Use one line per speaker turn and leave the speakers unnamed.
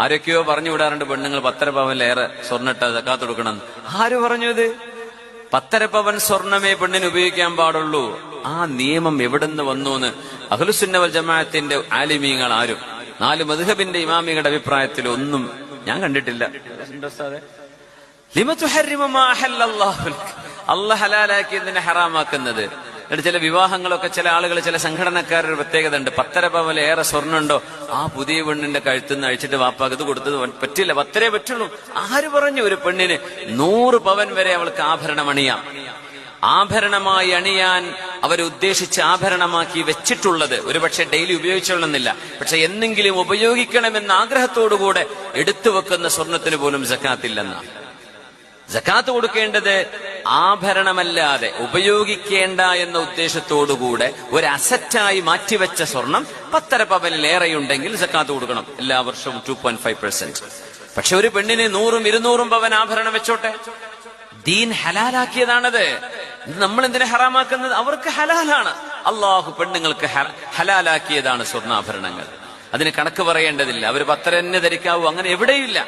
ആരൊക്കെയോ പറഞ്ഞു വിടാറുണ്ട് പെണ്ണുങ്ങൾ 10.5 പവനിലേറെ സ്വർണ്ണിട്ട സക്കാത്ത് കൊടുക്കണം. ആര് പറഞ്ഞു ഇത്? 10.5 പവൻ സ്വർണമേ പെണ്ണിന് ഉപയോഗിക്കാൻ പാടുള്ളൂ. ആ നിയമം എവിടുന്ന് വന്നു? അഹ്ലുസുന്ന വൽ ജമാഅത്തിന്റെ ആലിമീങ്ങൾ ആരും 4 മദ്ഹബിന്റെ ഇമാമികളുടെ അഭിപ്രായത്തിൽ ഒന്നും ഞാൻ കണ്ടിട്ടില്ല. അല്ലാഹു ഹലാലാക്കിയതിനെ ഹറാമാക്കുന്നത്. എന്നിട്ട് ചില വിവാഹങ്ങളൊക്കെ ചില ആളുകൾ, ചില സംഘടനക്കാരുടെ പ്രത്യേകത ഉണ്ട്. 10.5 പവനിലേറെ സ്വർണ്ണുണ്ടോ ആ പുതിയ പെണ്ണിന്റെ കഴുത്തുനിന്ന് അഴിച്ചിട്ട് വാപ്പാക്ക് ഇത് കൊടുത്തത് പറ്റില്ല, 10 പറ്റുള്ളൂ. ആര് പറഞ്ഞു? ഒരു പെണ്ണിന് 100 പവൻ വരെ അവൾക്ക് ആഭരണം അണിയാം. ആഭരണമായി അണിയാൻ അവരുദ്ദേശിച്ച് ആഭരണമാക്കി വെച്ചിട്ടുള്ളത് ഒരുപക്ഷെ ഡെയിലി ഉപയോഗിച്ചോളുന്നില്ല, പക്ഷെ എന്നെങ്കിലും ഉപയോഗിക്കണമെന്ന ആഗ്രഹത്തോടുകൂടെ എടുത്തു വെക്കുന്ന സ്വർണത്തിന് പോലും സക്കാത്തില്ലെന്നാണ്. സക്കാത്ത് കൊടുക്കേണ്ടത് ആഭരണമല്ലാതെ ഉപയോഗിക്കേണ്ട എന്ന ഉദ്ദേശത്തോടുകൂടെ ഒരു അസറ്റായി മാറ്റിവെച്ച സ്വർണം 10.5 പവനിലേറെയുണ്ടെങ്കിൽ സക്കാത്ത് കൊടുക്കണം. എല്ലാ വർഷവും 2.5%. പക്ഷെ ഒരു പെണ്ണിന് 100ഉം 200ഉം പവൻ ആഭരണം വെച്ചോട്ടെ, ദീൻ ഹലാലാക്കിയതാണത്. നമ്മൾ എന്തിനാ ഹറാമാക്കുന്നത്? അവർക്ക് ഹലാലാണ്. അള്ളാഹു പെണ്ണുങ്ങൾക്ക് ഹലാലാക്കിയതാണ് സ്വർണ്ണാഭരണങ്ങൾ. അതിന് കണക്ക് പറയേണ്ടതില്ല. അവർ 10 തന്നെ ധരിക്കാവൂ, അങ്ങനെ എവിടെയില്ല.